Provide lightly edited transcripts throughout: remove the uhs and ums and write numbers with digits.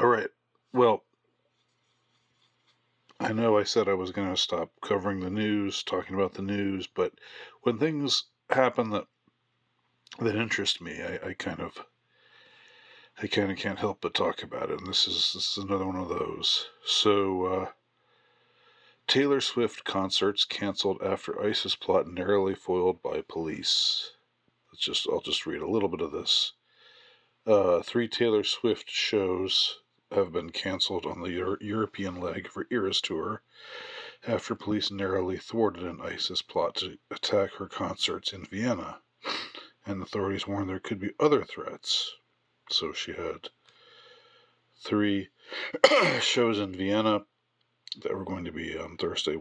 All right. Well, I know I said I was going to stop covering the news, talking about the news, but when things happen that interest me, I kind of can't help but talk about it. And this is another one of those. So Taylor Swift concerts canceled after ISIS plot narrowly foiled by police. I'll just read a little bit of this. 3 Taylor Swift shows have been canceled on the European leg of her Eras tour after police narrowly thwarted an ISIS plot to attack her concerts in Vienna, and authorities warned there could be other threats. So she had 3 shows in Vienna that were going to be on Thursday,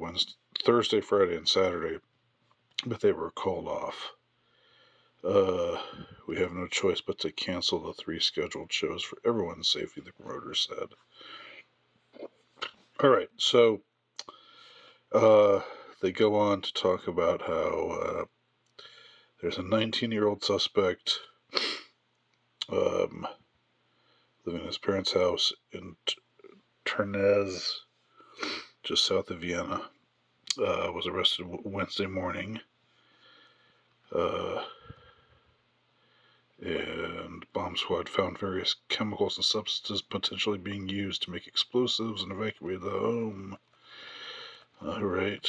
Friday, and Saturday, but they were called off. We have no choice but to cancel the 3 scheduled shows for everyone's safety, the promoter said. All right, so they go on to talk about how there's a 19-year-old suspect living in his parents' house in Ternez, just south of Vienna, was arrested Wednesday morning. And bomb squad found various chemicals and substances potentially being used to make explosives and evacuated the home. All right.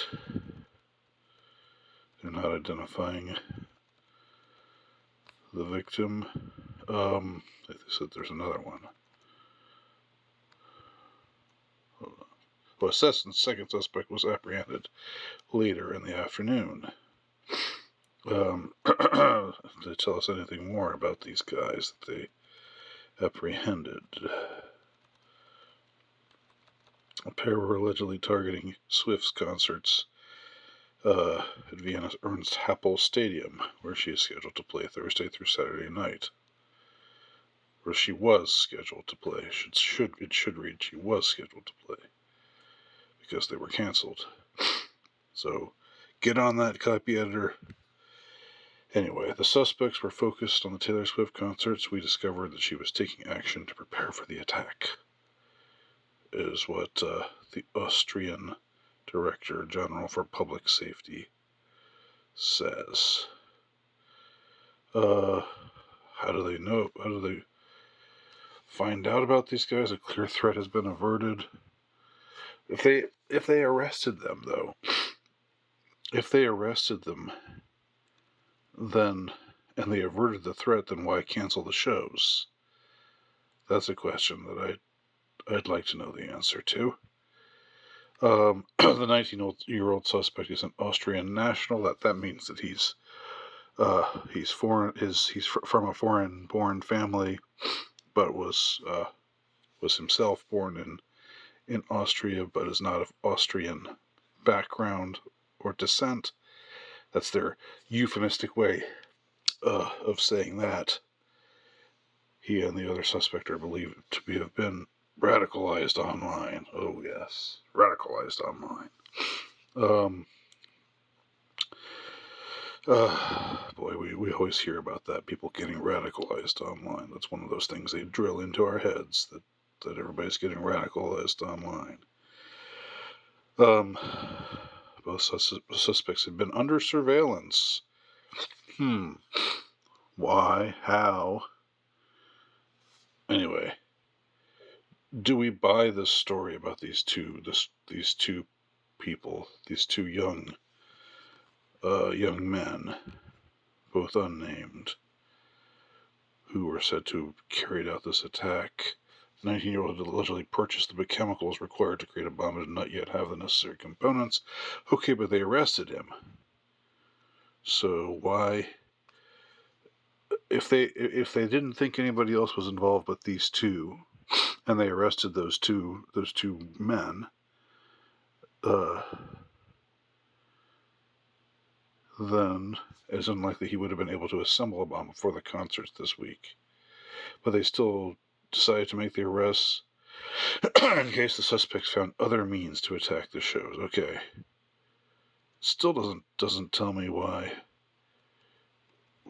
They're not identifying the victim. They said there's another one. Well, Sesson's second suspect was apprehended later in the afternoon. They tell us anything more about these guys that they apprehended. A pair were allegedly targeting Swift's concerts at Vienna's Ernst Happel Stadium, where she is scheduled to play Thursday through Saturday night. Or she was scheduled to play. It should read she was scheduled to play, because they were canceled. So get on that, copy editor. Anyway, the suspects were focused on the Taylor Swift concerts. We discovered that she was taking action to prepare for the attack, is what the Austrian Director General for Public Safety says. How do they know? How do they find out about these guys? A clear threat has been averted. If they arrested them, though, then, and they averted the threat, then why cancel the shows? That's a question that I'd like to know the answer to. The 19-year-old suspect is an Austrian national. That means that he's foreign. He's from a foreign-born family, but was himself born in Austria, but is not of Austrian background or descent. That's their euphemistic way of saying that. He and the other suspect are believed to have been radicalized online. Oh, yes. Radicalized online. Boy, we always hear about that. People getting radicalized online. That's one of those things they drill into our heads, that everybody's getting radicalized online. Both suspects have been under surveillance. Why? How? Anyway, do we buy this story about these two people, these 2 young men, both unnamed, who were said to have carried out this attack? The 19-year-old allegedly purchased the chemicals required to create a bomb and did not yet have the necessary components. Okay, but they arrested him. So why, if they didn't think anybody else was involved but these 2, and they arrested those two men, then it's unlikely he would have been able to assemble a bomb before the concerts this week. But they still decided to make the arrests in case the suspects found other means to attack the shows. Okay. Still doesn't tell me why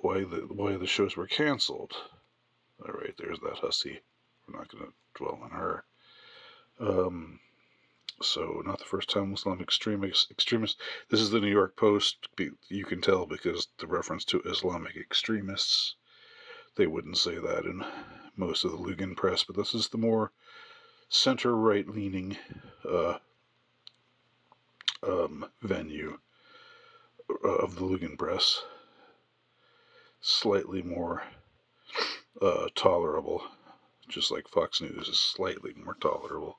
the shows were canceled. All right, there's that hussy. We're not going to dwell on her. So, not the first time Islamic extremists. This is the New York Post. You can tell because the reference to Islamic extremists. They wouldn't say that in most of the Lugan press, but this is the more center-right leaning venue of the Lugan press. Slightly more tolerable, just like Fox News is slightly more tolerable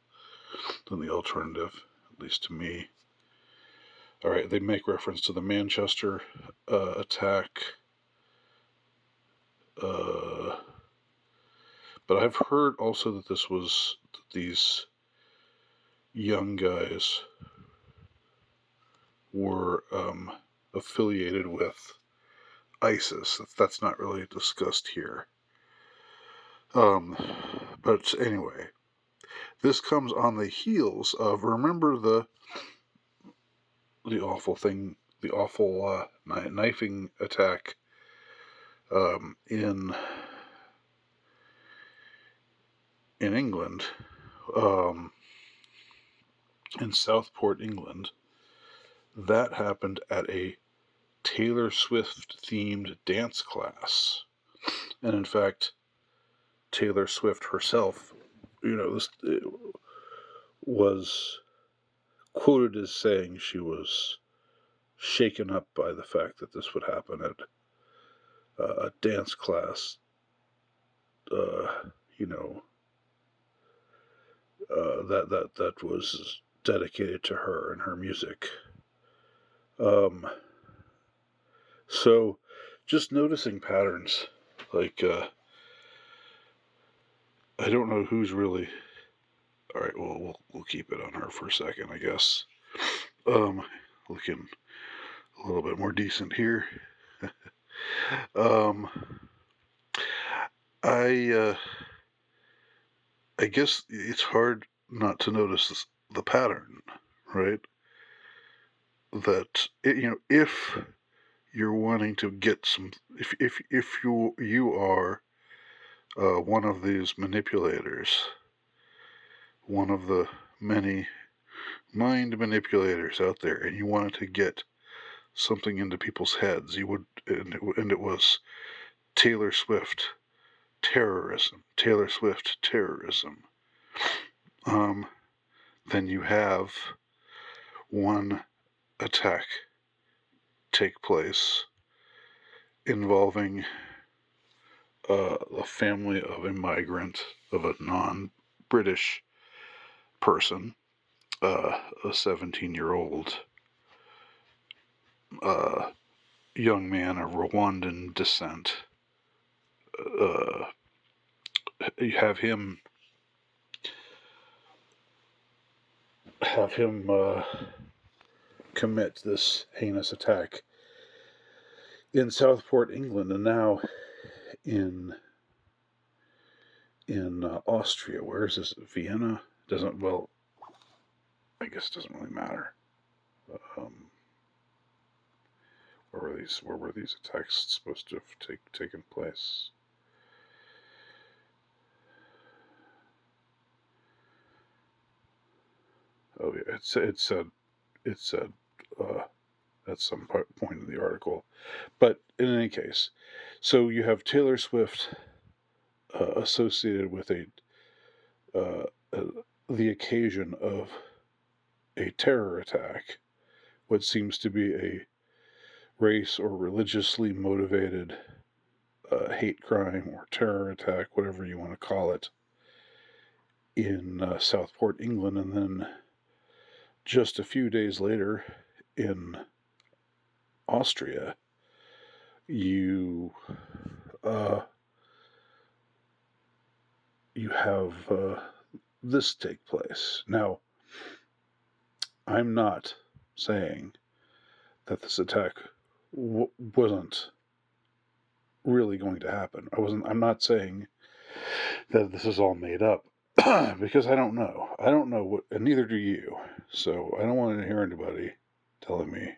than the alternative, at least to me. All right, they make reference to the Manchester attack, but I've heard also that these young guys were affiliated with ISIS. That's not really discussed here. But anyway, this comes on the heels of, remember the awful thing, the awful knifing attack in England, in Southport, England. That happened at a Taylor Swift themed dance class. And in fact, Taylor Swift herself, this was quoted as saying she was shaken up by the fact that this would happen at a dance class, that was dedicated to her and her music. So just noticing patterns, like, I don't know who's really, all right, well, we'll keep it on her for a second, I guess. Looking a little bit more decent here. I guess it's hard not to notice the pattern, right? That if you're wanting to get some, if you are one of these manipulators, one of the many mind manipulators out there, and you wanted to get something into people's heads, you would, and it was Taylor Swift terrorism, then you have one attack take place involving a family of a migrant, of a non-British person, a 17-year-old young man of Rwandan descent. You have him commit this heinous attack in Southport, England, and now in Austria. Where is this? Vienna? I guess it doesn't really matter. Where were these attacks supposed to have taken place? Oh yeah, it said at some point in the article. But in any case, so you have Taylor Swift associated with the occasion of a terror attack, what seems to be a race or religiously motivated hate crime or terror attack, whatever you want to call it, in Southport, England, and then just a few days later in Austria, you have this take place. Now, I'm not saying that this attack wasn't really going to happen. I'm not saying that this is all made up because I don't know. I don't know what, and neither do you. So I don't want to hear anybody telling me,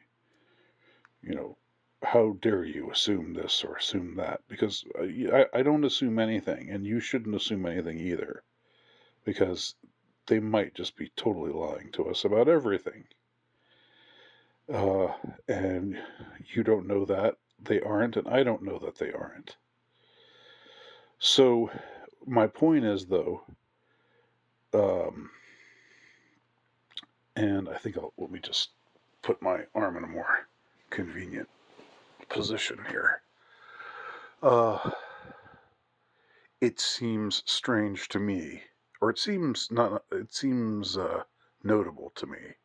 how dare you assume this or assume that? Because I don't assume anything, and you shouldn't assume anything either, because they might just be totally lying to us about everything. Uh, and you don't know that they aren't, and I don't know that they aren't. So, my point is, though, um, and I think let me just put my arm in a more convenient position here. It seems strange to me, or it seems notable to me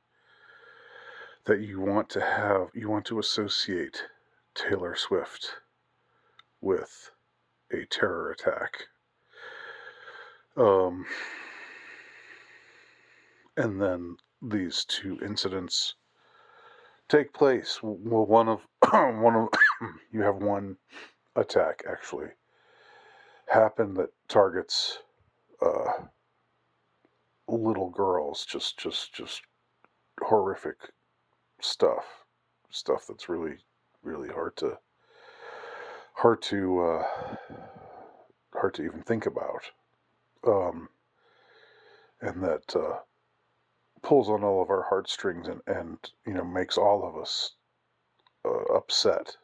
that you want to associate Taylor Swift with a terror attack. And then these two incidents take place. Well, one of you have one attack actually happen that targets little girls, just horrific stuff that's really hard to even think about, and that pulls on all of our heartstrings and makes all of us upset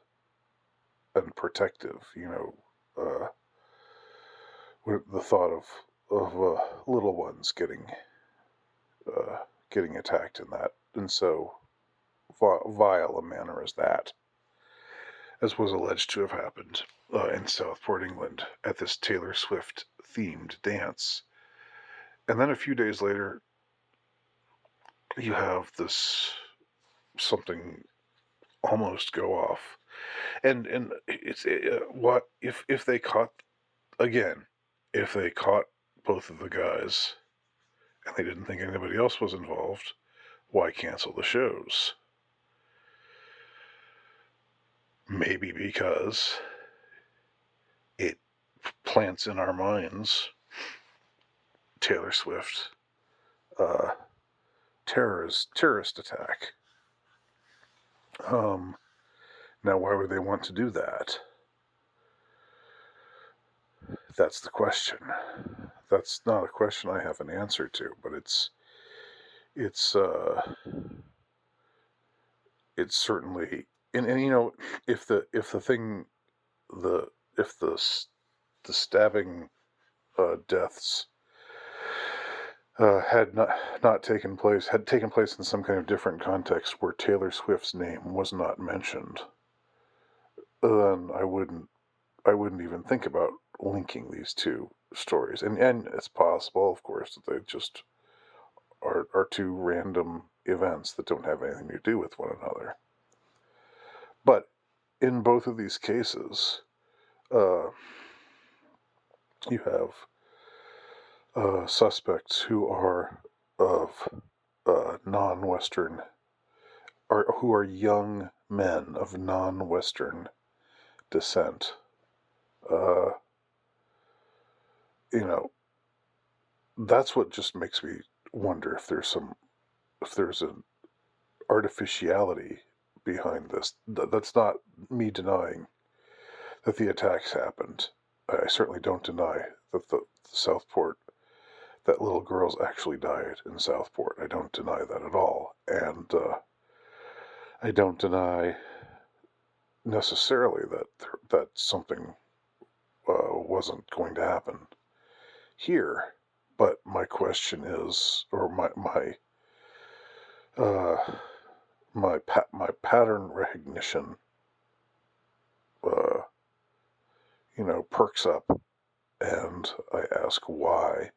and protective. With the thought of little ones getting attacked in so vile a manner as that, as was alleged to have happened in Southport, England, at this Taylor Swift themed dance. And then a few days later, you have this something almost go off, and it's what if they caught again, if they caught both of the guys and they didn't think anybody else was involved, why cancel the shows? Maybe because it plants in our minds Taylor Swift terrorist attack. Now, why would they want to do that? That's the question. That's not a question I have an answer to, but it's certainly, and if the thing, if the stabbing deaths had taken place in some kind of different context where Taylor Swift's name was not mentioned, then I wouldn't even think about linking these two stories. And it's possible, of course, that they just are two random events that don't have anything to do with one another. But in both of these cases, you have suspects who are of non-Western, who are young men of non-Western descent. That's what just makes me wonder if there's an artificiality behind this. That's not me denying that the attacks happened. I certainly don't deny that the Southport, that little girls actually died in Southport. I don't deny that at all. And I don't deny necessarily that something wasn't going to happen here. But my question is, or my pattern recognition, perks up, and I ask, why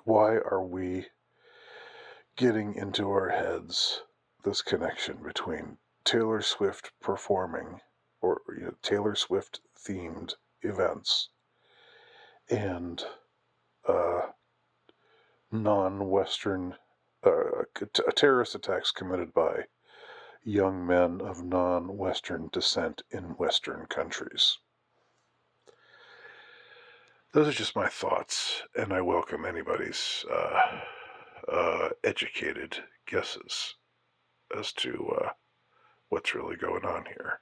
are we getting into our heads this connection between Taylor Swift performing, or Taylor Swift themed events, and non-Western terrorist attacks committed by young men of non-Western descent in Western countries? Those are just my thoughts, and I welcome anybody's educated guesses as to what's really going on here.